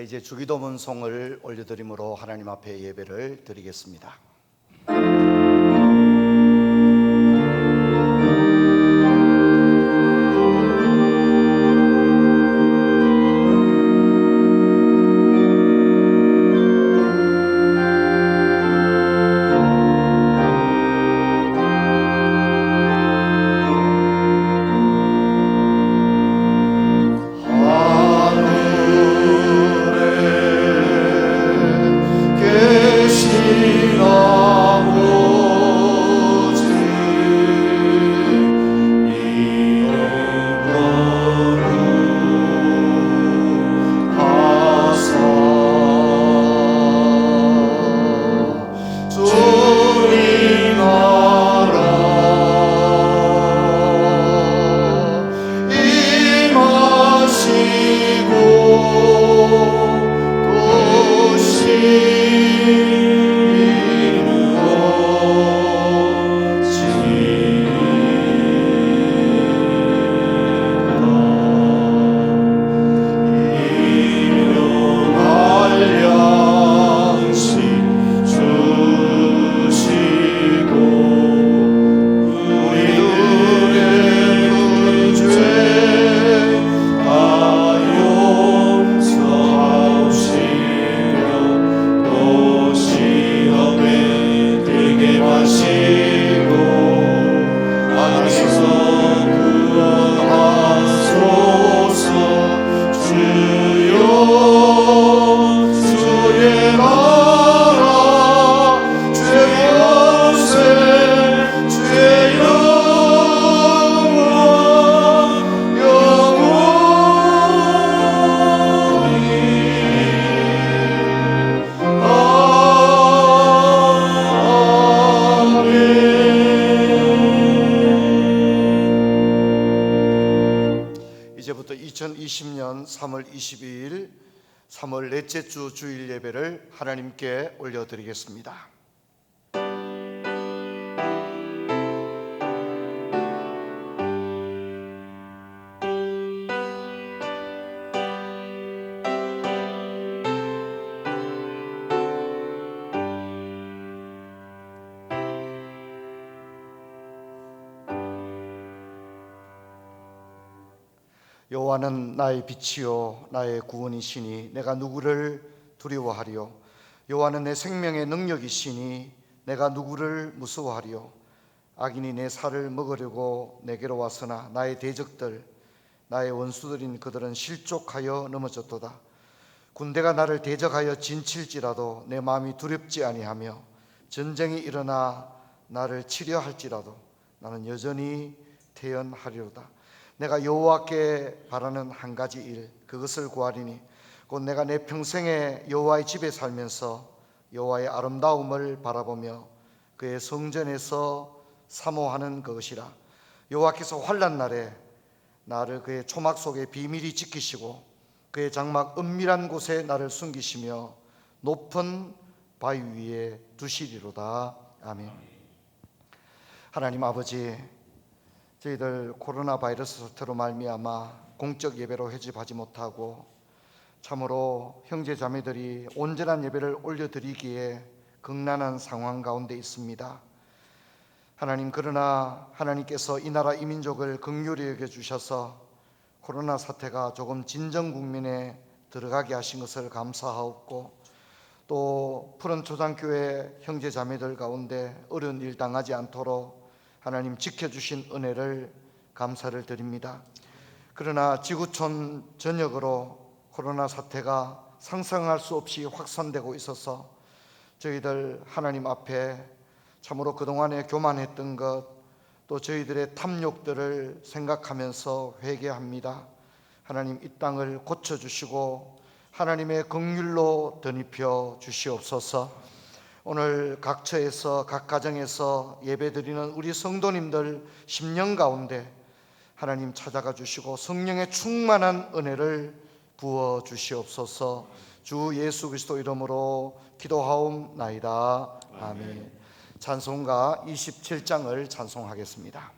이제 주기도문송을 올려드림으로 하나님 앞에 예배를 드리겠습니다. 이제부터 2020년 3월 22일 3월 넷째 주 주일 예배를 하나님께 올려드리겠습니다. 여호와는 나의 빛이요 나의 구원이시니 내가 누구를 두려워하리요. 여호와는 내 생명의 능력이시니 내가 누구를 무서워하리요. 악인이 내 살을 먹으려고 내게로 왔으나 나의 대적들 나의 원수들인 그들은 실족하여 넘어졌도다. 군대가 나를 대적하여 진칠지라도 내 마음이 두렵지 아니하며 전쟁이 일어나 나를 치려 할지라도 나는 여전히 태연하리로다. 내가 여호와께 바라는 한 가지 일 그것을 구하리니 곧 내가 내 평생에 여호와의 집에 살면서 여호와의 아름다움을 바라보며 그의 성전에서 사모하는 그것이라. 여호와께서 환난 날에 나를 그의 초막 속에 비밀히 지키시고 그의 장막 은밀한 곳에 나를 숨기시며 높은 바위 위에 두시리로다. 아멘. 하나님 아버지, 저희들 코로나 바이러스 사태로 말미암아 공적 예배로 회집하지 못하고 참으로 형제 자매들이 온전한 예배를 올려드리기에 극난한 상황 가운데 있습니다. 하나님, 그러나 하나님께서 이 나라 이 민족을 긍휼히 여겨주셔서 코로나 사태가 조금 진정 국면에 들어가게 하신 것을 감사하옵고, 또 푸른 초장교회 형제 자매들 가운데 어려운 일 당하지 않도록 하나님 지켜주신 은혜를 감사를 드립니다. 그러나 지구촌 전역으로 코로나 사태가 상상할 수 없이 확산되고 있어서 저희들 하나님 앞에 참으로 그동안에 교만했던 것, 또 저희들의 탐욕들을 생각하면서 회개합니다. 하나님, 이 땅을 고쳐주시고 하나님의 긍휼로 덧입혀 주시옵소서. 오늘 각 처에서 각 가정에서 예배드리는 우리 성도님들 심령 가운데 하나님 찾아가 주시고 성령의 충만한 은혜를 부어 주시옵소서. 주 예수 그리스도 이름으로 기도하옵나이다. 아멘. 찬송가 27장을 찬송하겠습니다.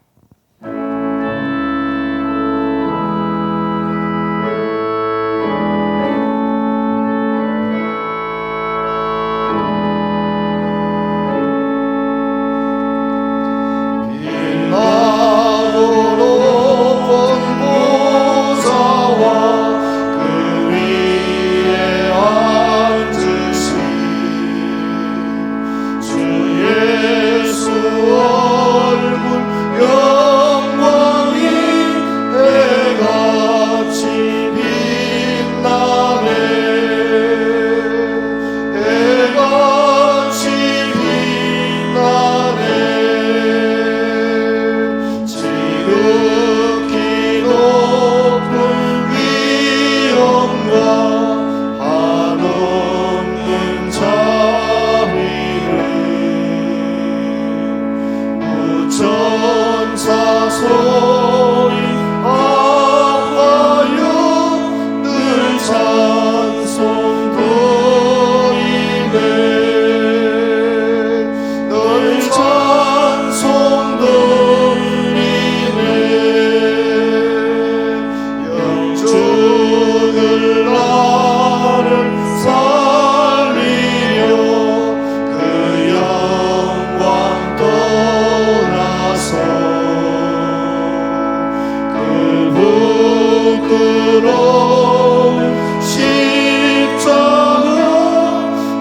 그런 십자가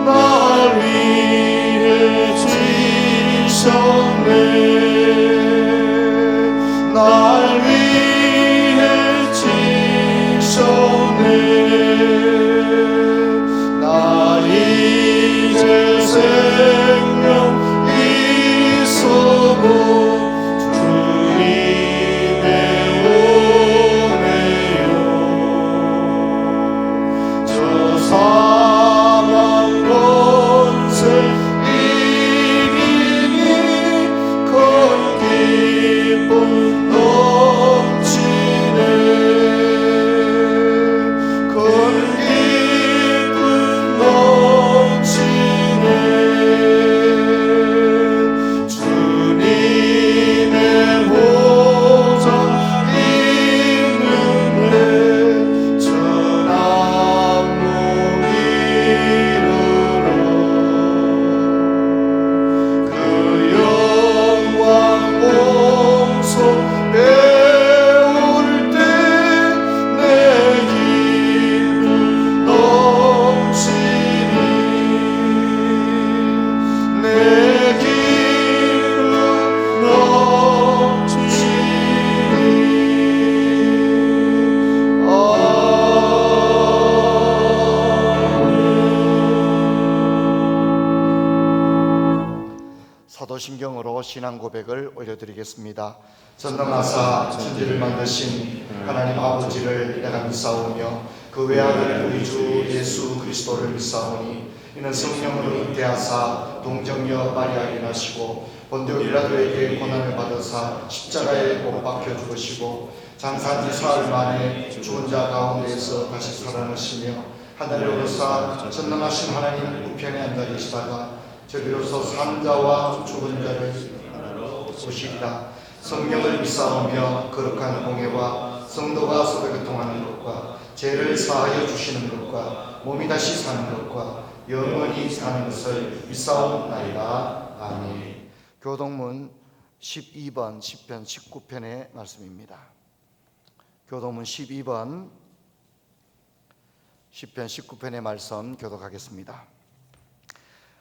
날 위해 지셨네. 날 위해 지셨네. 나 이제 생명 있어도 주님의 은혜요. 저 사망 권세 이기니 큰 기쁨 넘치네. 큰 기쁨 넘치네. 주님의 보좌 있는데 천안문 이르러 그 영광 몸소 배울 때 내 기쁨 넘치니. 내 기쁨 넘치니. 사도신경으로 신앙 고백을 올려드리겠습니다. 전능하사 천지를 만드신 하나님 아버지를 내가 믿사오며 그 외아들 우리 주 예수 그리스도를 믿사오니 이는 성령으로 잉태하사 동정녀 마리아에게 나시고 본디오 빌라도에게 고난을 받으사 십자가에 못 박혀 죽으시고 장사한 지 사흘 만에 죽은 자 가운데에서 다시 살아나시며 하늘에 오르사 전능하신 하나님 우편에 앉아 계시다가 저리로서 산 자와 죽은 자를 보시리라. 성령을 믿사오며 거룩한 공예와 성도가 서로 교통하는 것과 죄를 사하여 주시는 것과 몸이 다시 사는 것과 영원히 사는 것을 믿사옵나이다. 아멘. 교동문 12번 시편 19편의 말씀입니다. 교동문 12번 시편 19편의 말씀 교독하겠습니다.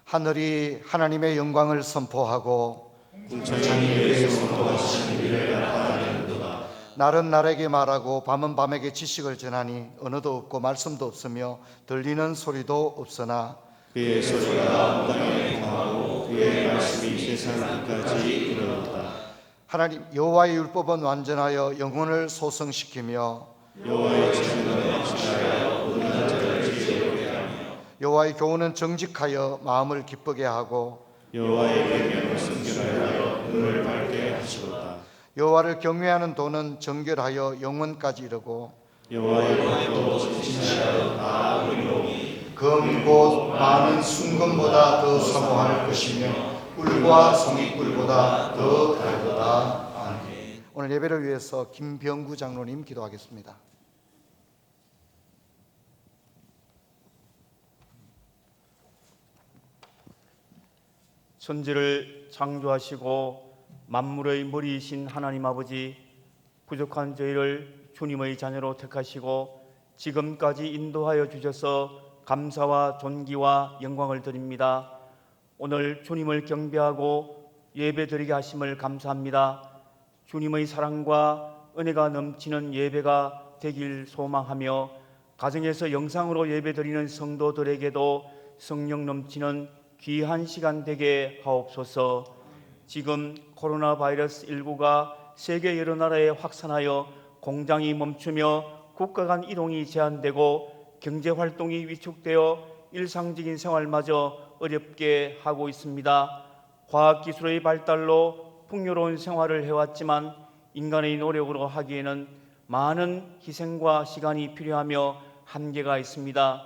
하늘이 하나님의 영광을 선포하고 궁창이 예배에 선포하시는 일을 나타내는도다. 날은 날에게 말하고 밤은 밤에게 지식을 전하니 언어도 없고 말씀도 없으며 들리는 소리도 없으나 그의 소리가 온 땅에 통하고 그의 말씀이 세상 끝까지 이르렀다. 하나님 여호와의 율법은 완전하여 영혼을 소성시키며 여호와의 책임은 확실하여 모든 자를 지혜롭게 하며 여호와의 교훈은 정직하여 마음을 기쁘게 하고 여호와의 계명을 순결하여 눈을 밝게 하시도다. 여호와를 경외하는 도는 정결하여 영원까지 이르고 여호와의 법도 진실하여 다 의로우니 검 곧 많은 순금보다 더 사모할 것이며 꿀과 송이꿀보다 더 달도다. 아멘. 오늘 예배를 위해서 김병구 장로님 기도하겠습니다. 천지를 창조하시고 만물의 머리이신 하나님 아버지, 부족한 저희를 주님의 자녀로 택하시고 지금까지 인도하여 주셔서 감사와 존귀와 영광을 드립니다. 오늘 주님을 경배하고 예배드리게 하심을 감사합니다. 주님의 사랑과 은혜가 넘치는 예배가 되길 소망하며 가정에서 영상으로 예배드리는 성도들에게도 성령 넘치는 귀한 시간 되게 하옵소서. 지금 코로나 바이러스 19가 세계 여러 나라에 확산하여 공장이 멈추며 국가 간 이동이 제한되고 경제 활동이 위축되어 일상적인 생활마저 어렵게 하고 있습니다. 과학기술의 발달로 풍요로운 생활을 해왔지만 인간의 노력으로 하기에는 많은 희생과 시간이 필요하며 한계가 있습니다.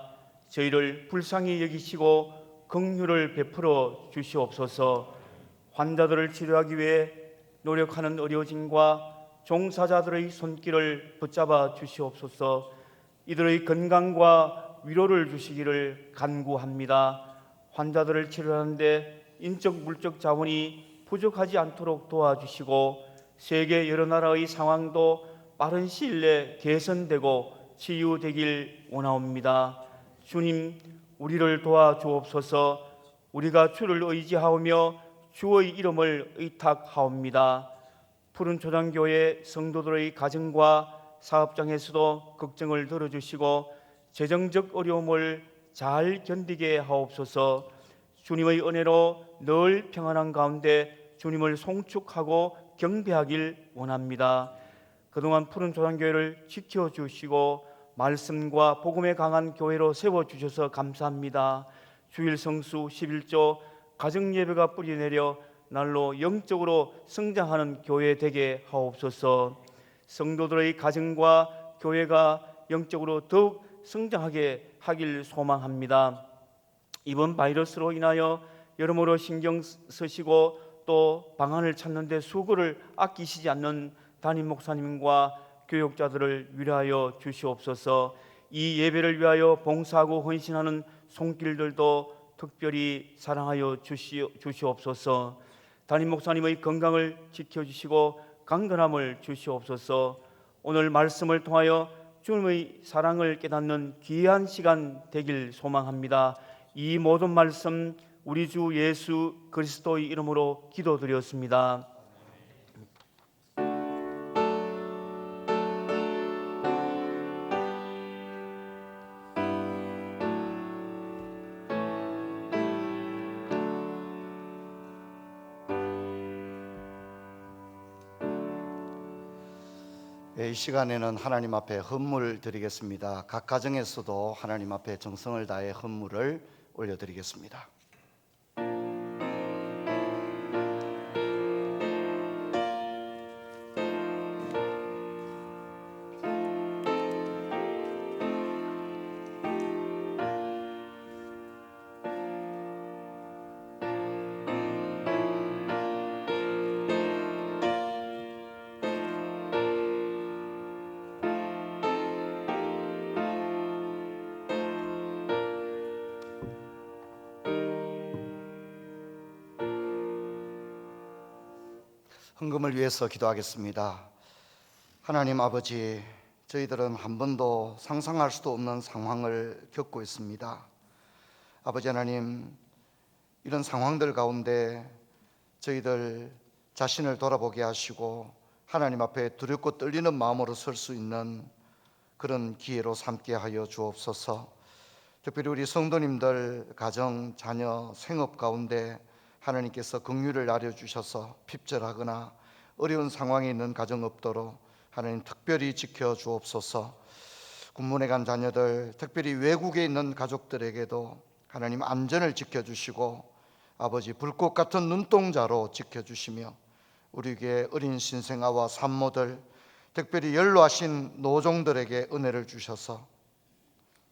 저희를 불쌍히 여기시고 긍휼을 베풀어 주시옵소서. 환자들을 치료하기 위해 노력하는 의료진과 종사자들의 손길을 붙잡아 주시옵소서. 이들의 건강과 위로를 주시기를 간구합니다. 환자들을 치료하는데 인적 물적 자원이 부족하지 않도록 도와주시고 세계 여러 나라의 상황도 빠른 시일 내에 개선되고 치유되길 원하옵니다. 주님, 우리를 도와주옵소서. 우리가 주를 의지하오며 주의 이름을 의탁하옵니다. 푸른 초장교회 성도들의 가정과 사업장에서도 걱정을 들어주시고 재정적 어려움을 잘 견디게 하옵소서. 주님의 은혜로 늘 평안한 가운데 주님을 송축하고 경배하길 원합니다. 그동안 푸른 초장교회를 지켜주시고 말씀과 복음에 강한 교회로 세워주셔서 감사합니다. 주일 성수 11조 가정예배가 뿌리내려 날로 영적으로 성장하는 교회 되게 하옵소서. 성도들의 가정과 교회가 영적으로 더욱 성장하게 하길 소망합니다. 이번 바이러스로 인하여 여러모로 신경 쓰시고 또 방안을 찾는 데 수고를 아끼시지 않는 담임 목사님과 교육자들을 위하여 주시옵소서. 이 예배를 위하여 봉사하고 헌신하는 손길들도 특별히 사랑하여 주시옵소서. 담임 목사님의 건강을 지켜주시고 강건함을 주시옵소서. 오늘 말씀을 통하여 주님의 사랑을 깨닫는 귀한 시간 되길 소망합니다. 이 모든 말씀 우리 주 예수 그리스도의 이름으로 기도드렸습니다. 이 시간에는 하나님 앞에 헌물 드리겠습니다. 각 가정에서도 하나님 앞에 정성을 다해 헌물을 올려드리겠습니다. 헌금을 위해서 기도하겠습니다. 하나님 아버지, 저희들은 한 번도 상상할 수도 없는 상황을 겪고 있습니다. 아버지 하나님, 이런 상황들 가운데 저희들 자신을 돌아보게 하시고 하나님 앞에 두렵고 떨리는 마음으로 설 수 있는 그런 기회로 삼게 하여 주옵소서. 특별히 우리 성도님들 가정, 자녀, 생업 가운데 하나님께서 긍휼을 나려주셔서 핍절하거나 어려운 상황에 있는 가정 없도록 하나님 특별히 지켜주옵소서. 군문에 간 자녀들, 특별히 외국에 있는 가족들에게도 하나님 안전을 지켜주시고 아버지 불꽃 같은 눈동자로 지켜주시며 우리 교회 어린 신생아와 산모들, 특별히 연로하신 노종들에게 은혜를 주셔서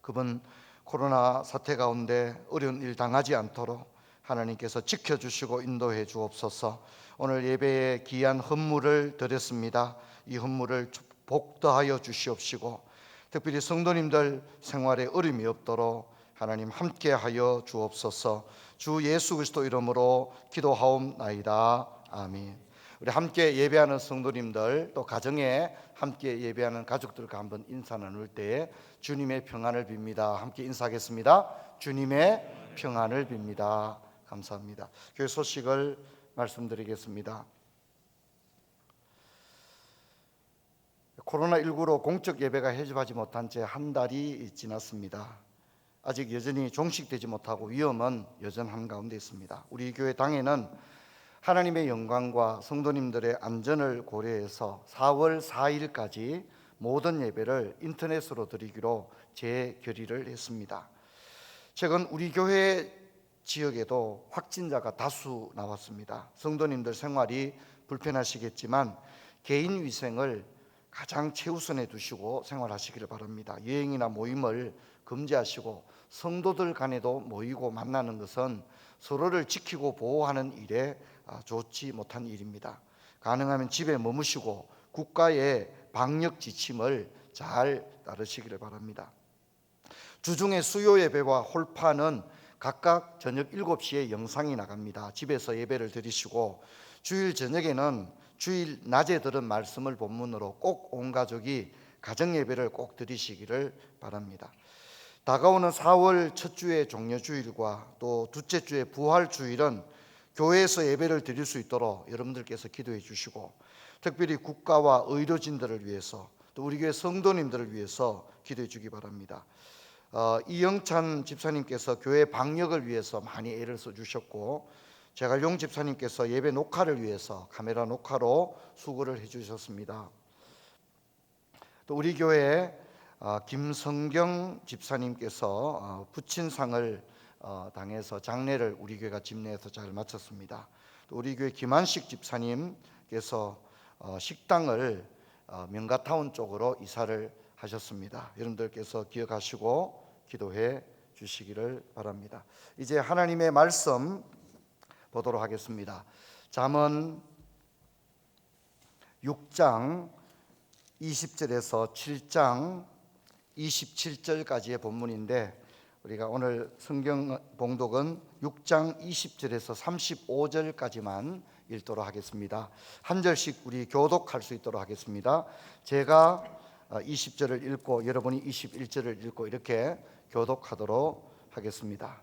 그분 코로나 사태 가운데 어려운 일 당하지 않도록 하나님께서 지켜주시고 인도해 주옵소서. 오늘 예배에 귀한 헌물을 드렸습니다. 이 헌물을 복더하여 주시옵시고 특별히 성도님들 생활에 어려움이 없도록 하나님 함께하여 주옵소서. 주 예수 그리스도 이름으로 기도하옵나이다. 아멘. 우리 함께 예배하는 성도님들 또 가정에 함께 예배하는 가족들과 한번 인사 나눌 때 주님의 평안을 빕니다. 함께 인사하겠습니다. 주님의 평안을 빕니다. 감사합니다. 교회 소식을 말씀드리겠습니다. 코로나19로 공적 예배가 해집하지 못한 채 한 달이 지났습니다. 아직 여전히 종식되지 못하고 위험은 여전한 가운데 있습니다. 우리 교회 당에는 하나님의 영광과 성도님들의 안전을 고려해서 4월 4일까지 모든 예배를 인터넷으로 드리기로 재결의를 했습니다. 최근 우리 교회 지역에도 확진자가 다수 나왔습니다. 성도님들 생활이 불편하시겠지만 개인 위생을 가장 최우선에 두시고 생활하시기를 바랍니다. 여행이나 모임을 금지하시고 성도들 간에도 모이고 만나는 것은 서로를 지키고 보호하는 일에 좋지 못한 일입니다. 가능하면 집에 머무시고 국가의 방역 지침을 잘 따르시기를 바랍니다. 주중에 수요 예배와 홀파는 각각 저녁 7시에 영상이 나갑니다. 집에서 예배를 드리시고 주일 저녁에는 주일 낮에 들은 말씀을 본문으로 꼭 온 가족이 가정 예배를 꼭 드리시기를 바랍니다. 다가오는 4월 첫 주의 종려주일과 또 둘째 주의 부활주일은 교회에서 예배를 드릴 수 있도록 여러분들께서 기도해 주시고, 특별히 국가와 의료진들을 위해서 또 우리 교회 성도님들을 위해서 기도해 주기 바랍니다. 이영찬 집사님께서 교회 방역을 위해서 많이 애를 써주셨고, 제갈용 집사님께서 예배 녹화를 위해서 카메라 녹화로 수고를 해주셨습니다. 또 우리 교회 김성경 집사님께서 부친상을 당해서 장례를 우리 교회가 집례해서 잘 마쳤습니다. 또 우리 교회 김한식 집사님께서 식당을 명가타운 쪽으로 이사를 하셨습니다. 여러분들께서 기억하시고 기도해 주시기를 바랍니다. 이제 하나님의 말씀 보도록 하겠습니다. 잠언 6장 20절에서 7장 27절까지의 본문인데, 우리가 오늘 성경 봉독은 6장 20절에서 35절까지만 읽도록 하겠습니다. 한 절씩 우리 교독할 수 있도록 하겠습니다. 제가 20절을 읽고 여러분이 21절을 읽고 이렇게 교독하도록 하겠습니다.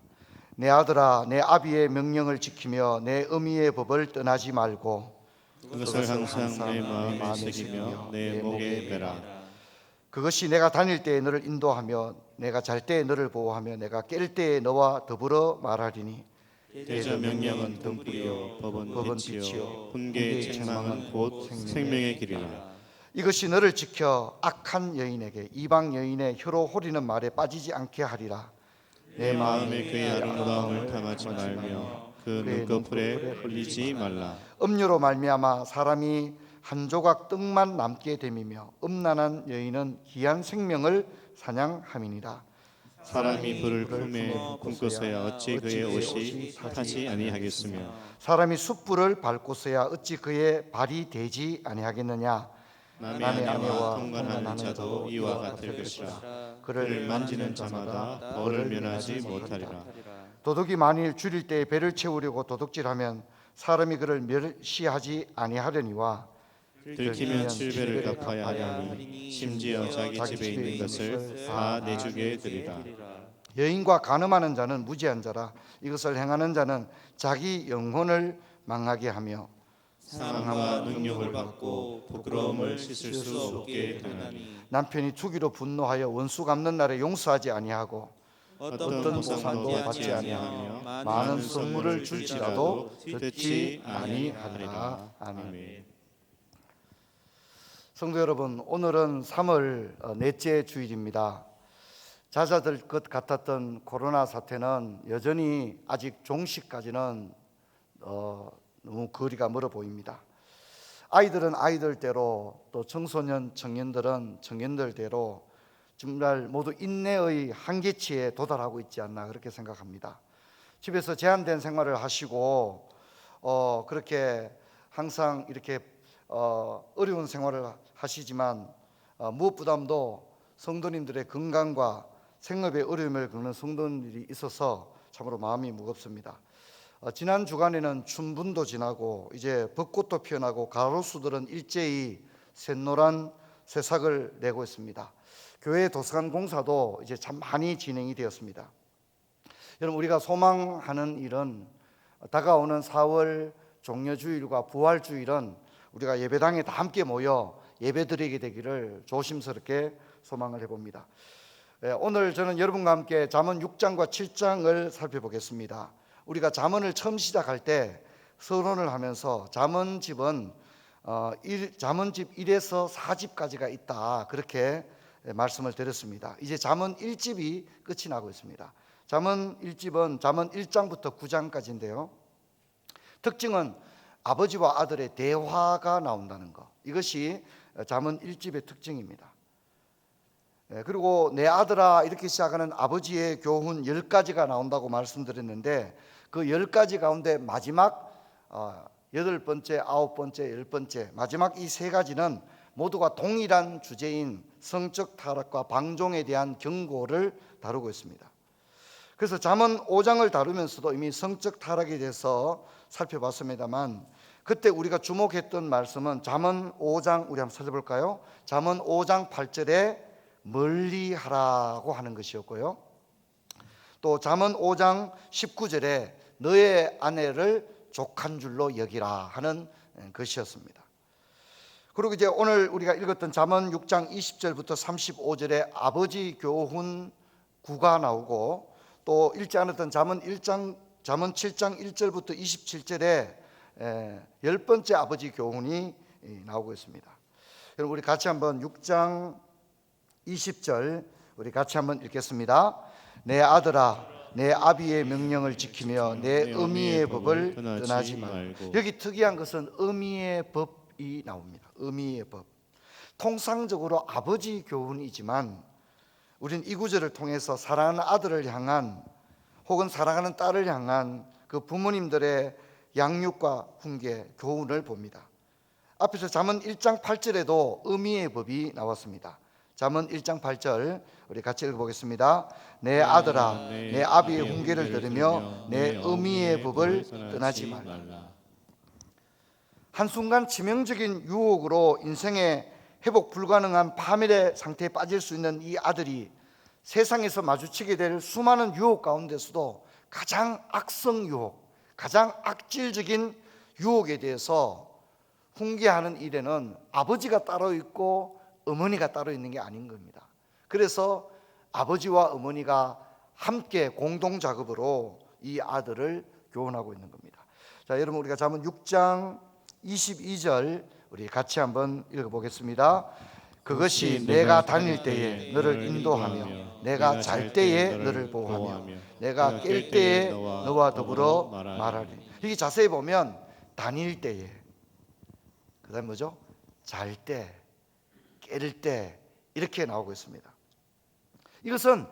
내 아들아, 내 아비의 명령을 지키며 내 어미의 법을 떠나지 말고 그것을 항상 내 마음에 새기며 내 목에 매라. 그것이 내가 다닐 때에 너를 인도하며 내가 잘 때에 너를 보호하며 내가 깰 때에 너와 더불어 말하리니. 대저 명령은 등불이요 법은 빛이요 훈계의 책망은 곧 생명의 길이라. 이것이 너를 지켜 악한 여인에게 이방 여인의 혀로 호리는 말에 빠지지 않게 하리라. 내 마음에 그의 아름다움을 탐하지 말며 그 눈꺼풀에 홀리지 말라. 음료로 말미암아 사람이 한 조각 떡만 남게 됨이며 음란한 여인은 귀한 생명을 사냥함이니라. 사람이 불을 품에 품고서야 어찌 그의 옷이 타지 아니하겠으며 사람이 숯불을 밟고서야 어찌 그의 발이 되지 아니하겠느냐. 남의 아내와 통관하는 자도 이와 같을 것이라. 그를 만지는 자마다 벌을 면하지 못하리라. 도둑이 만일 줄일 때에 배를 채우려고 도둑질하면 사람이 그를 멸시하지 아니하려니와 들키면 7배를 갚아야 하니 심지어 자기 집에 있는 것을 다 내주게 되리라. 여인과 간음하는 자는 무지한 자라. 이것을 행하는 자는 자기 영혼을 망하게 하며 상함과 능욕을 받고 부끄러움을 씻을 수 없게 되나니. 남편이 투기로 분노하여 원수 갚는 날에 용서하지 아니하고 어떤 보상도 받지 아니하며 많은 선물을 줄지라도 듣지 아니하리라. 아멘. 성도 여러분, 오늘은 3월 넷째 주일입니다. 잦아들 것 같았던 코로나 사태는 여전히 아직 종식까지는 너무 거리가 멀어 보입니다. 아이들은 아이들대로, 또 청소년, 청년들은 청년들대로 정말 모두 인내의 한계치에 도달하고 있지 않나 그렇게 생각합니다. 집에서 제한된 생활을 하시고 그렇게 항상 이렇게 어려운 생활을 하시지만 무엇보다도 성도님들의 건강과 생업에 어려움을 겪는 성도님들이 있어서 참으로 마음이 무겁습니다. 지난 주간에는 춘분도 지나고 이제 벚꽃도 피어나고 가로수들은 일제히 샛노란 새싹을 내고 있습니다. 교회 도서관 공사도 이제 참 많이 진행이 되었습니다. 여러분, 우리가 소망하는 일은 다가오는 4월 종려주일과 부활주일은 우리가 예배당에 다 함께 모여 예배드리게 되기를 조심스럽게 소망을 해봅니다. 오늘 저는 여러분과 함께 잠언 6장과 7장을 살펴보겠습니다. 우리가 잠언을 처음 시작할 때 서론을 하면서 잠언집은 잠언집 1에서 4집까지가 있다 그렇게 말씀을 드렸습니다. 이제 잠언 1집이 끝이 나고 있습니다. 잠언 1집은 잠언 1장부터 9장까지인데요. 특징은 아버지와 아들의 대화가 나온다는 것, 이것이 잠언 1집의 특징입니다. 그리고 내 아들아 이렇게 시작하는 아버지의 교훈 10가지가 나온다고 말씀드렸는데, 그 10가지 가운데 마지막 8번째, 9번째, 10번째 마지막 이 3가지는 모두가 동일한 주제인 성적 타락과 방종에 대한 경고를 다루고 있습니다. 그래서 잠언 5장을 다루면서도 이미 성적 타락에 대해서 살펴봤습니다만, 그때 우리가 주목했던 말씀은 잠언 5장, 우리 한번 찾아볼까요? 잠언 5장 8절에 멀리하라고 하는 것이었고요. 또 잠언 5장 19절에 너의 아내를 족한 줄로 여기라 하는 것이었습니다. 그리고 이제 오늘 우리가 읽었던 잠언 6장 20절부터 35절에 아버지 교훈 구가 나오고, 또 읽지 않았던 잠언 7장 1절부터 27절에 10번째 아버지 교훈이 나오고 있습니다. 그럼 우리 같이 한번 6장 20절 우리 같이 한번 읽겠습니다. 내 아들아, 내 아비의 명령을 지키며 내 의미의 법을 떠나지 말고. 여기 특이한 것은 의미의 법이 나옵니다. 의미의 법. 통상적으로 아버지 교훈이지만 우리는 이 구절을 통해서 사랑하는 아들을 향한 혹은 사랑하는 딸을 향한 그 부모님들의 양육과 훈계, 교훈을 봅니다. 앞에서 잠언 1장 8절에도 의미의 법이 나왔습니다. 잠언 1장 8절 우리 같이 읽어보겠습니다. 내 아들아, 내 아비의 훈계를 들으며 내 의미의 법을 떠나지 말라. 한순간 치명적인 유혹으로 인생의 회복 불가능한 파멸의 상태에 빠질 수 있는 이 아들이 세상에서 마주치게 될 수많은 유혹 가운데서도 가장 악성 유혹, 가장 악질적인 유혹에 대해서 훈계하는 일에는 아버지가 따로 있고 어머니가 따로 있는 게 아닌 겁니다. 그래서 아버지와 어머니가 함께 공동 작업으로 이 아들을 교훈하고 있는 겁니다. 자, 여러분 우리가 잠언 6장 22절 우리 같이 한번 읽어보겠습니다. 그것이 내가 다닐 때에 너를 인도하며 내가 잘 때에 너를 보호하며 내가 깰 때에 너와 더불어 말하리. 여기 자세히 보면 다닐 때에, 그 다음에 뭐죠? 잘 때, 깰 때 이렇게 나오고 있습니다. 이것은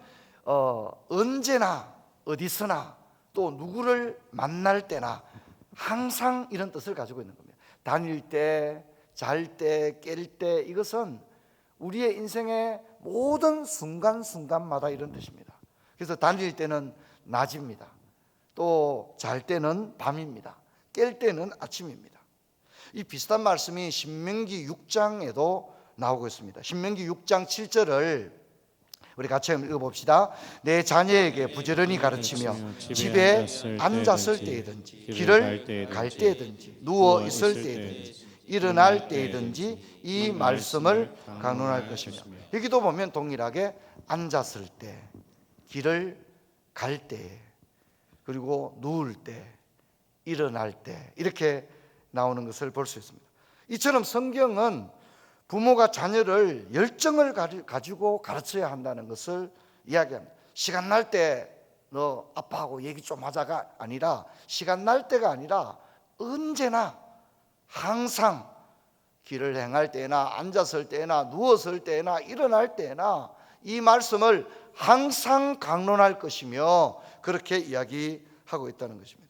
언제나 어디서나 또 누구를 만날 때나 항상 이런 뜻을 가지고 있는 겁니다. 다닐 때, 잘 때, 깰 때, 이것은 우리의 인생의 모든 순간순간마다 이런 뜻입니다. 그래서 다닐 때는 낮입니다. 또 잘 때는 밤입니다. 깰 때는 아침입니다. 이 비슷한 말씀이 신명기 6장에도 나오고 있습니다. 신명기 6장 7절을 우리 같이 한번 읽어봅시다. 내 자녀에게 부지런히 가르치며 집에 앉았을 때이든지 길을 갈 때이든지 누워 있을 때이든지 일어날 때이든지 이 말씀을 강론할 것이며. 여기도 보면 동일하게 앉았을 때, 길을 갈 때, 그리고 누울 때, 일어날 때 이렇게 나오는 것을 볼 수 있습니다. 이처럼 성경은 부모가 자녀를 열정을 가지고 가르쳐야 한다는 것을 이야기합니다. 시간 날 때 너 아빠하고 얘기 좀 하자가 아니라, 시간 날 때가 아니라 언제나 항상 길을 행할 때나 앉았을 때나 누웠을 때나 일어날 때나 이 말씀을 항상 강론할 것이며 그렇게 이야기하고 있다는 것입니다.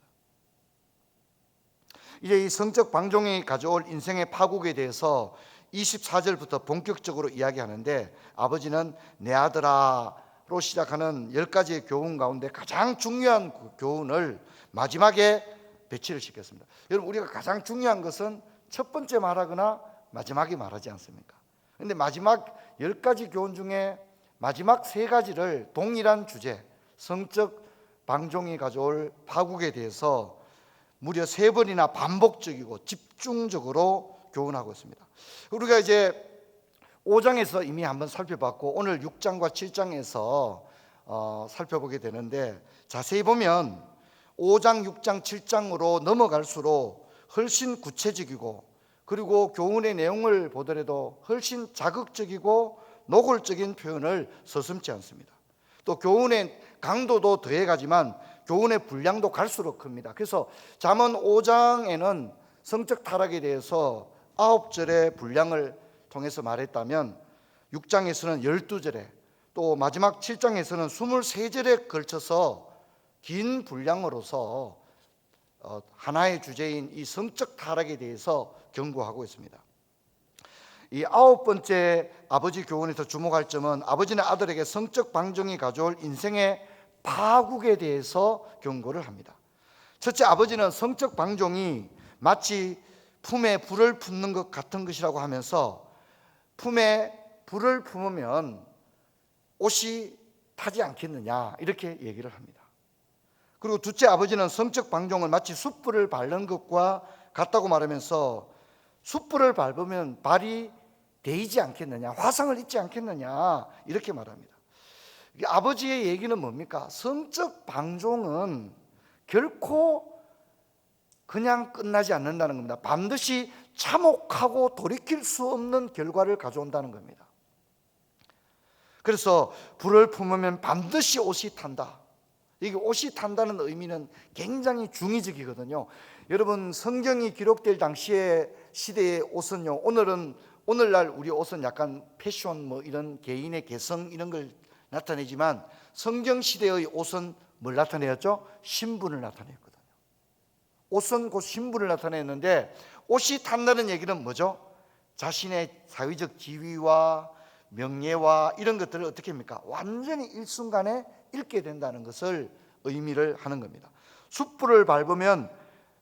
이제 이 성적 방종이 가져올 인생의 파국에 대해서 24절부터 본격적으로 이야기하는데, 아버지는 내 아들아로 시작하는 10가지의 교훈 가운데 가장 중요한 교훈을 마지막에 배치를 시켰습니다. 여러분, 우리가 가장 중요한 것은 첫 번째 말하거나 마지막에 말하지 않습니까? 그런데 마지막 10가지 교훈 중에 마지막 3가지를 동일한 주제, 성적 방종이 가져올 파국에 대해서 무려 3번이나 반복적이고 집중적으로 교훈하고 있습니다. 우리가 이제 5장에서 이미 한번 살펴봤고 오늘 6장과 7장에서 살펴보게 되는데, 자세히 보면 5장, 6장, 7장으로 넘어갈수록 훨씬 구체적이고, 그리고 교훈의 내용을 보더라도 훨씬 자극적이고 노골적인 표현을 서슴지 않습니다. 또 교훈의 강도도 더해가지만 교훈의 분량도 갈수록 큽니다. 그래서 잠언 5장에는 성적 타락에 대해서 9절의 분량을 통해서 말했다면 6장에서는 12절에, 또 마지막 7장에서는 23절에 걸쳐서 긴 분량으로서 하나의 주제인 이 성적 타락에 대해서 경고하고 있습니다. 이 9번째 아버지 교훈에서 주목할 점은 아버지는 아들에게 성적 방종이 가져올 인생의 파국에 대해서 경고를 합니다. 첫째, 아버지는 성적 방종이 마치 품에 불을 품는 것 같은 것이라고 하면서 품에 불을 품으면 옷이 타지 않겠느냐 이렇게 얘기를 합니다. 그리고 둘째, 아버지는 성적 방종을 마치 숯불을 밟는 것과 같다고 말하면서 숯불을 밟으면 발이 데이지 않겠느냐, 화상을 입지 않겠느냐 이렇게 말합니다. 아버지의 얘기는 뭡니까? 성적 방종은 결코 그냥 끝나지 않는다는 겁니다. 반드시 참혹하고 돌이킬 수 없는 결과를 가져온다는 겁니다. 그래서 불을 품으면 반드시 옷이 탄다. 이게 옷이 탄다는 의미는 굉장히 중의적이거든요. 여러분, 성경이 기록될 당시의 시대의 옷은요, 오늘날 우리 옷은 약간 패션 뭐 이런 개인의 개성 이런 걸 나타내지만 성경 시대의 옷은 뭘 나타내었죠? 신분을 나타냈거든요. 옷은 곧 신분을 나타냈는데, 옷이 탄다는 얘기는 뭐죠? 자신의 사회적 지위와 명예와 이런 것들을 어떻게 합니까? 완전히 일순간에 잃게 된다는 것을 의미를 하는 겁니다. 숯불을 밟으면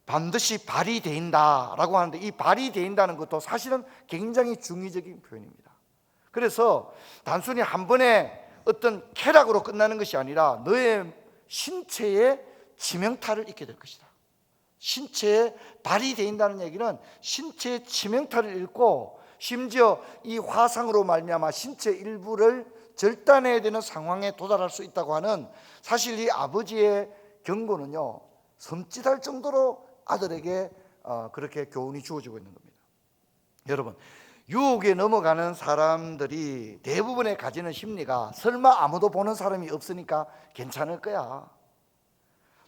반드시 발이 데인다라고 하는데, 이 발이 데인다는 것도 사실은 굉장히 중의적인 표현입니다. 그래서 단순히 한 번에 어떤 쾌락으로 끝나는 것이 아니라 너의 신체에 치명타를 입게 될 것이다. 신체에 발이 데인다는 얘기는 신체의 치명타를 입고 심지어 이 화상으로 말미암아 신체 일부를 절단해야 되는 상황에 도달할 수 있다고 하는, 사실 이 아버지의 경고는요, 섬찟할 정도로 아들에게 그렇게 교훈이 주어지고 있는 겁니다. 여러분, 유혹에 넘어가는 사람들이 대부분의 가지는 심리가 설마 아무도 보는 사람이 없으니까 괜찮을 거야,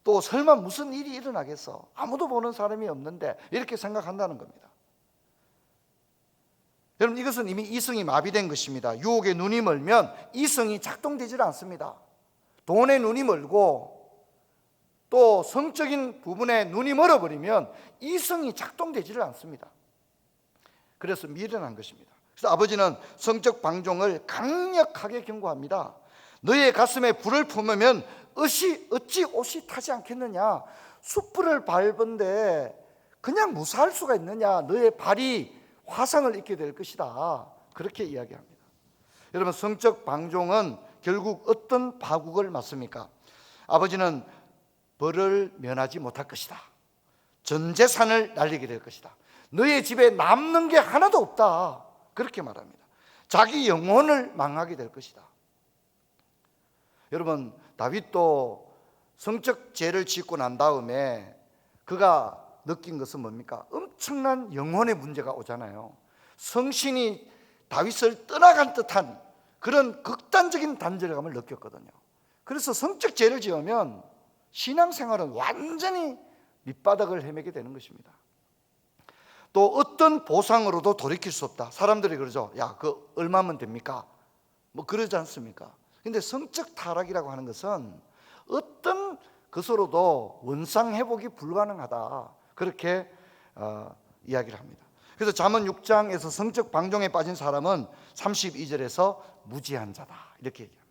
또 설마 무슨 일이 일어나겠어, 아무도 보는 사람이 없는데, 이렇게 생각한다는 겁니다. 여러분, 이것은 이미 이성이 마비된 것입니다. 유혹에 눈이 멀면 이성이 작동되질 않습니다. 돈에 눈이 멀고 또 성적인 부분에 눈이 멀어버리면 이성이 작동되지를 않습니다. 그래서 미련한 것입니다. 그래서 아버지는 성적 방종을 강력하게 경고합니다. 너의 가슴에 불을 품으면 어찌 옷이 타지 않겠느냐, 숯불을 밟은데 그냥 무사할 수가 있느냐, 너의 발이 화상을 입게 될 것이다, 그렇게 이야기합니다. 여러분, 성적 방종은 결국 어떤 파국을 맞습니까? 아버지는 벌을 면하지 못할 것이다, 전 재산을 날리게 될 것이다, 너의 집에 남는 게 하나도 없다, 그렇게 말합니다. 자기 영혼을 망하게 될 것이다. 여러분, 다윗도 성적 죄를 짓고 난 다음에 그가 느낀 것은 뭡니까? 엄청난 영혼의 문제가 오잖아요. 성신이 다윗을 떠나간 듯한 그런 극단적인 단절감을 느꼈거든요. 그래서 성적 죄를 지으면 신앙생활은 완전히 밑바닥을 헤매게 되는 것입니다. 또 어떤 보상으로도 돌이킬 수 없다. 사람들이 그러죠. 야, 그 얼마면 됩니까? 뭐 그러지 않습니까? 근데 성적 타락이라고 하는 것은 어떤 것으로도 원상 회복이 불가능하다, 그렇게 이야기를 합니다. 그래서 잠언 6장에서 성적 방종에 빠진 사람은 32절에서 무지한 자다, 이렇게 얘기합니다.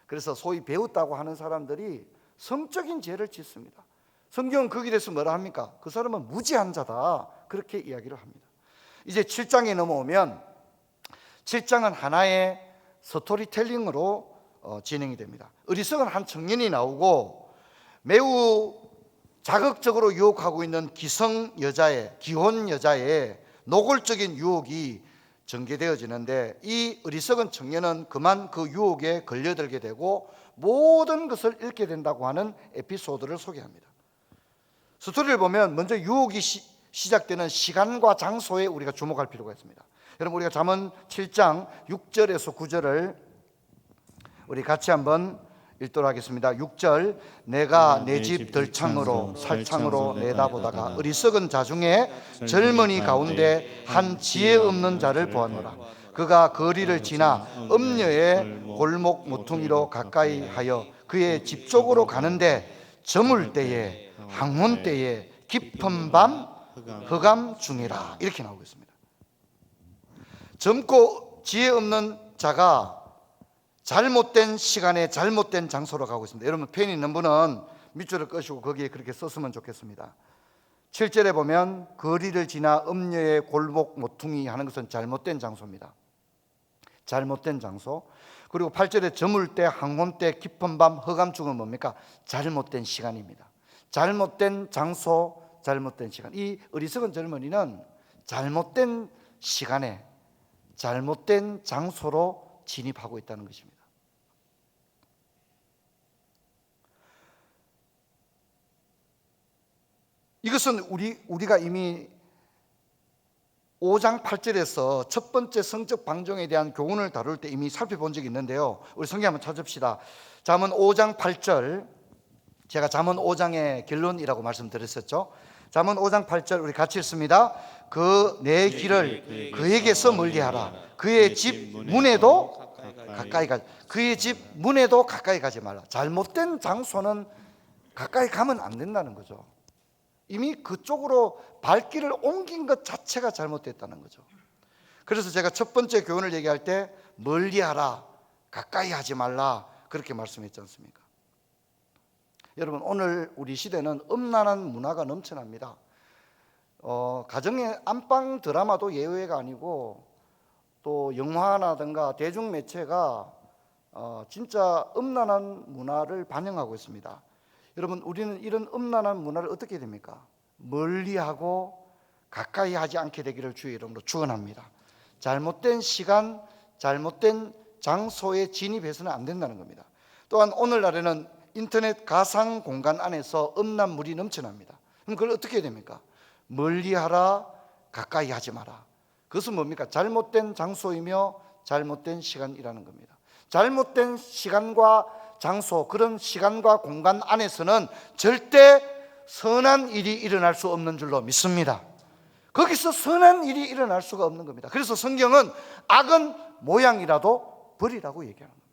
그래서 소위 배웠다고 하는 사람들이 성적인 죄를 짓습니다. 성경은 거기에 대해서 뭐라 합니까? 그 사람은 무지한 자다, 그렇게 이야기를 합니다. 이제 7장에 넘어오면 7장은 하나의 스토리텔링으로 진행이 됩니다. 어리석은 한 청년이 나오고 매우 자극적으로 유혹하고 있는 기혼 여자의 노골적인 유혹이 전개되어지는데, 이 어리석은 청년은 그만 그 유혹에 걸려들게 되고 모든 것을 잃게 된다고 하는 에피소드를 소개합니다. 스토리를 보면 먼저 유혹이 시작되는 시간과 장소에 우리가 주목할 필요가 있습니다. 여러분, 우리가 잠언 7장 6절에서 9절을 우리 같이 한번 읽도록 하겠습니다. 6절, 내가 내 집 들창으로 살창으로 내다보다가 어리석은 자 중에 젊은이 가운데 한 지혜 없는 자를 보았노라. 그가 거리를 지나 음녀의 골목 모퉁이로 가까이 하여 그의 집 쪽으로 가는데 저물 때에 항문 때에 깊은 밤 흑암 중이라, 이렇게 나오고 있습니다. 젊고 지혜 없는 자가 잘못된 시간에 잘못된 장소로 가고 있습니다. 여러분, 펜이 있는 분은 밑줄을 끄시고 거기에 그렇게 썼으면 좋겠습니다. 7절에 보면 거리를 지나 음녀의 골목 모퉁이 하는 것은 잘못된 장소입니다. 잘못된 장소. 그리고 8절에 저물 때, 황혼 때, 깊은 밤, 허감중은 뭡니까? 잘못된 시간입니다. 잘못된 장소, 잘못된 시간. 이 어리석은 젊은이는 잘못된 시간에 잘못된 장소로 진입하고 있다는 것입니다. 이것은 우리가 이미 5장 8절에서 첫 번째 성적 방종에 대한 교훈을 다룰 때 이미 살펴본 적이 있는데요. 우리 성경 한번 찾읍시다. 잠언 5장 8절, 제가 잠언 5장의 결론이라고 말씀드렸었죠. 잠언 5장 8절 우리 같이 읽습니다. 그 내 길을 그에게서 멀리하라. 그의 집 문에도 가까이 가지. 그의 집 문에도 가까이 가지 말라. 잘못된 장소는 가까이 가면 안 된다는 거죠. 이미 그쪽으로 발길을 옮긴 것 자체가 잘못됐다는 거죠. 그래서 제가 첫 번째 교훈을 얘기할 때 멀리하라, 가까이 하지 말라 그렇게 말씀했지 않습니까? 여러분, 오늘 우리 시대는 음란한 문화가 넘쳐납니다. 가정의 안방 드라마도 예외가 아니고 또 영화라든가 대중매체가 진짜 음란한 문화를 반영하고 있습니다. 여러분, 우리는 이런 음란한 문화를 어떻게 해야 됩니까? 멀리하고 가까이 하지 않게 되기를 주의 이름으로 축원합니다. 잘못된 시간, 잘못된 장소에 진입해서는 안 된다는 겁니다. 또한 오늘날에는 인터넷 가상 공간 안에서 음란물이 넘쳐납니다. 그럼 그걸 어떻게 해야 됩니까? 멀리하라, 가까이 하지 마라. 그것은 뭡니까? 잘못된 장소이며 잘못된 시간이라는 겁니다. 잘못된 시간과 장소, 그런 시간과 공간 안에서는 절대 선한 일이 일어날 수 없는 줄로 믿습니다. 거기서 선한 일이 일어날 수가 없는 겁니다. 그래서 성경은 악은 모양이라도 버리라고 얘기하는 겁니다.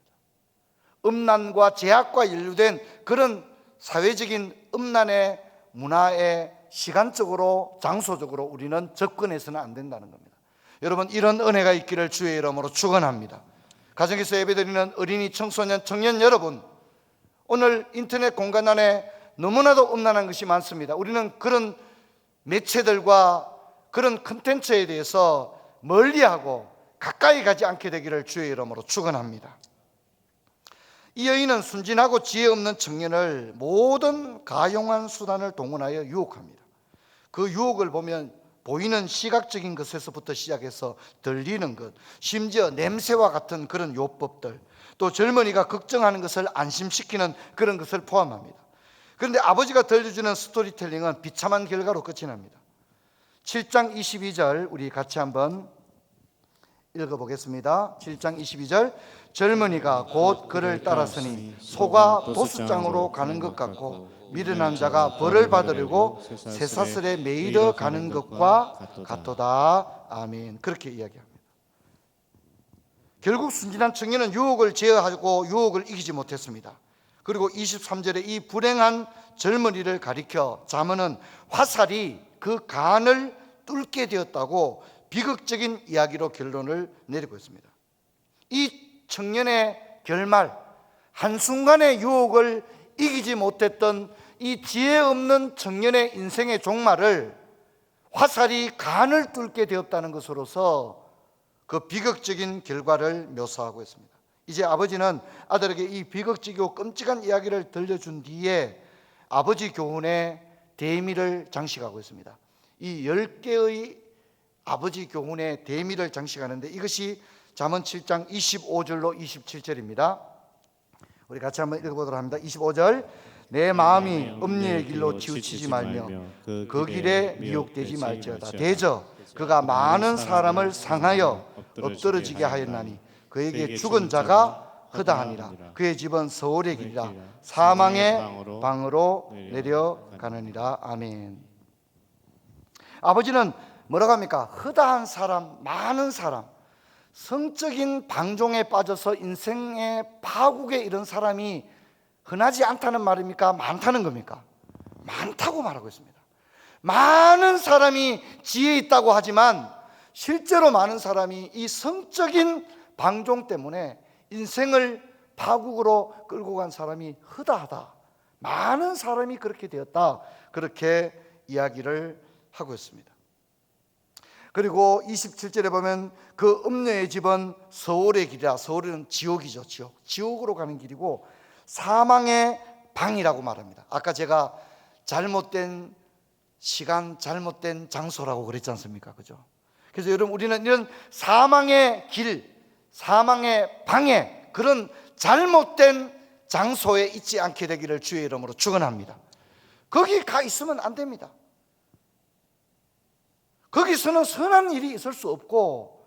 음란과 제약과 연루된 그런 사회적인 음란의 문화에 시간적으로, 장소적으로 우리는 접근해서는 안 된다는 겁니다. 여러분, 이런 은혜가 있기를 주의 이름으로 축원합니다. 가정에서 예배드리는 어린이, 청소년, 청년 여러분, 오늘 인터넷 공간 안에 너무나도 음란한 것이 많습니다. 우리는 그런 매체들과 그런 컨텐츠에 대해서 멀리하고 가까이 가지 않게 되기를 주의 이름으로 축원합니다. 이 여인은 순진하고 지혜 없는 청년을 모든 가용한 수단을 동원하여 유혹합니다. 그 유혹을 보면 보이는 시각적인 것에서부터 시작해서 들리는 것, 심지어 냄새와 같은 그런 요법들, 또 젊은이가 걱정하는 것을 안심시키는 그런 것을 포함합니다. 그런데 아버지가 들려주는 스토리텔링은 비참한 결과로 끝이 납니다. 7장 22절 우리 같이 한번 읽어보겠습니다. 7장 22절, 젊은이가 곧 그를 따랐으니 소가 도수장으로 가는 것 같고 미련한 자가 벌을 받으려고 쇠사슬에 매이러 가는 것과 같도다. 아멘. 그렇게 이야기합니다. 결국 순진한 청년은 유혹을 제어하고 유혹을 이기지 못했습니다. 그리고 23절에 이 불행한 젊은이를 가리켜 잠언은 화살이 그 간을 뚫게 되었다고 비극적인 이야기로 결론을 내리고 있습니다. 이 청년의 결말, 한순간의 유혹을 이기지 못했던 이 지혜 없는 청년의 인생의 종말을 화살이 간을 뚫게 되었다는 것으로서 그 비극적인 결과를 묘사하고 있습니다. 이제 아버지는 아들에게 이 비극적이고 끔찍한 이야기를 들려준 뒤에 아버지 교훈의 대미를 장식하고 있습니다. 이 10개의 아버지 교훈의 대미를 장식하는데 이것이 잠언 7장 25절로 27절입니다. 우리 같이 한번 읽어보도록 합니다. 25절, 내 마음이 음녀의 길로 치우치지 말며 그 길에 미혹되지 말지어다. 대저 그가 많은 사람을 상하여 엎드러지게 하였나니 그에게 죽은 자가 허다하니라. 그의 집은 서울의 길이라 사망의 방으로 내려가느니라. 아멘. 아버지는 뭐라고 합니까? 허다한 사람, 많은 사람, 성적인 방종에 빠져서 인생의 파국에 이른 사람이 흔하지 않다는 말입니까? 많다는 겁니까? 많다고 말하고 있습니다. 많은 사람이 지혜 있다고 하지만 실제로 많은 사람이 이 성적인 방종 때문에 인생을 파국으로 끌고 간 사람이 허다하다. 많은 사람이 그렇게 되었다. 그렇게 이야기를 하고 있습니다. 그리고 27절에 보면 그 음녀의 집은 서울의 길이라. 서울은 지옥이죠. 지옥으로 가는 길이고 사망의 방이라고 말합니다. 아까 제가 잘못된 시간, 잘못된 장소라고 그랬지 않습니까? 그죠? 그래서 여러분, 우리는 이런 사망의 길, 사망의 방에, 그런 잘못된 장소에 있지 않게 되기를 주의 이름으로 축원합니다. 거기 가 있으면 안 됩니다. 거기서는 선한 일이 있을 수 없고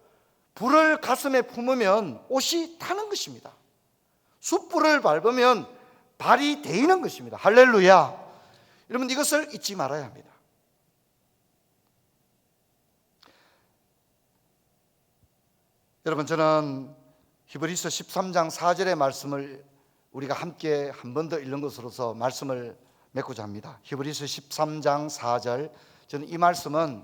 불을 가슴에 품으면 옷이 타는 것입니다. 숯불을 밟으면 발이 데이는 것입니다. 할렐루야. 여러분, 이것을 잊지 말아야 합니다. 여러분, 저는 히브리서 13장 4절의 말씀을 우리가 함께 한 번 더 읽는 것으로서 말씀을 맺고자 합니다. 히브리서 13장 4절, 저는 이 말씀은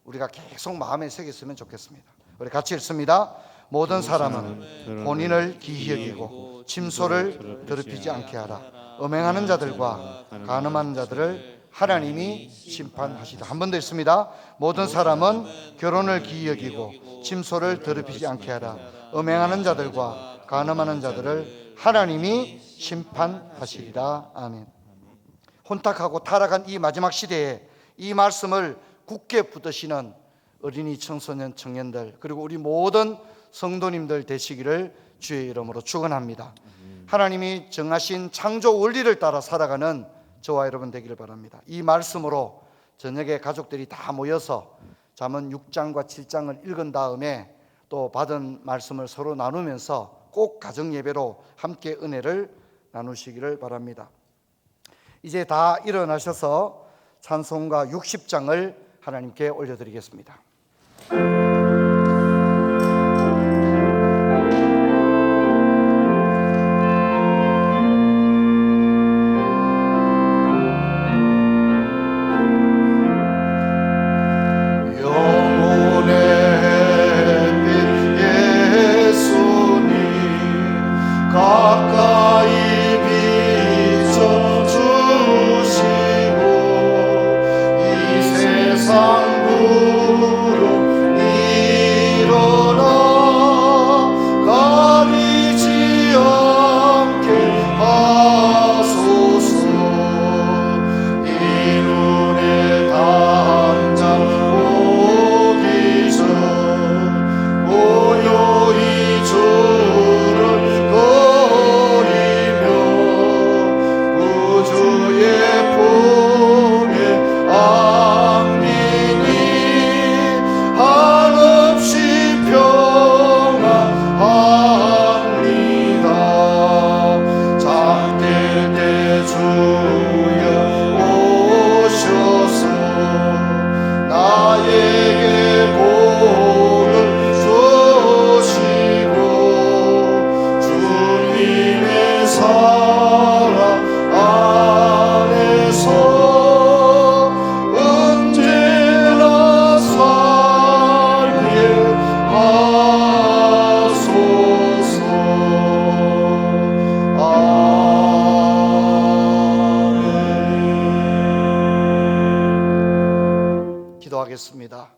우리가 계속 마음에 새겼으면 좋겠습니다. 우리 같이 읽습니다. 모든 사람은 본인을 기히 여기고 침소를 더럽히지 않게 하라. 음행하는 자들과 간음하는 자들을 하나님이 심판하시다. 한 번 더 읽습니다. 모든 사람은 결혼을 기히 여기고 침소를 더럽히지 않게 하라. 음행하는 자들과 간음하는 자들을 하나님이 심판하시리라. 아멘. 혼탁하고 타락한 이 마지막 시대에 이 말씀을 굳게 붙드시는 어린이, 청소년, 청년들, 그리고 우리 모든 성도님들 되시기를 주의 이름으로 축원합니다. 하나님이 정하신 창조 원리를 따라 살아가는 저와 여러분 되기를 바랍니다. 이 말씀으로 저녁에 가족들이 다 모여서 잠언 6장과 7장을 읽은 다음에 또 받은 말씀을 서로 나누면서 꼭 가정 예배로 함께 은혜를 나누시기를 바랍니다. 이제 다 일어나셔서 찬송가 60장을 하나님께 올려드리겠습니다. 기도하겠습니다.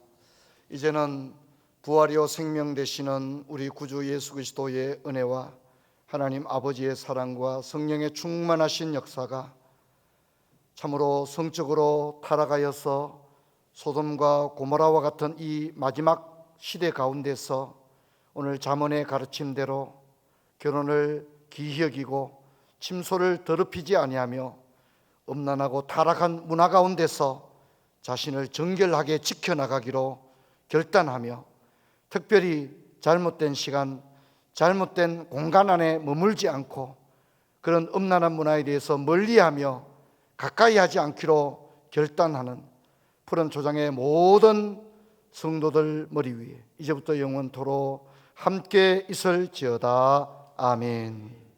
이제는 부활이요 생명 되시는 우리 구주 예수 그리스도의 은혜와 하나님 아버지의 사랑과 성령의 충만하신 역사가 참으로 성적으로 타락하여서 소돔과 고모라와 같은 이 마지막 시대 가운데서 오늘 잠언의 가르침대로 결혼을 기히 여기고 침소를 더럽히지 아니하며 음란하고 타락한 문화 가운데서 자신을 정결하게 지켜나가기로 결단하며 특별히 잘못된 시간, 잘못된 공간 안에 머물지 않고 그런 음란한 문화에 대해서 멀리하며 가까이 하지 않기로 결단하는 푸른 초장의 모든 성도들 머리 위에 이제부터 영원토록 함께 있을지어다. 아멘.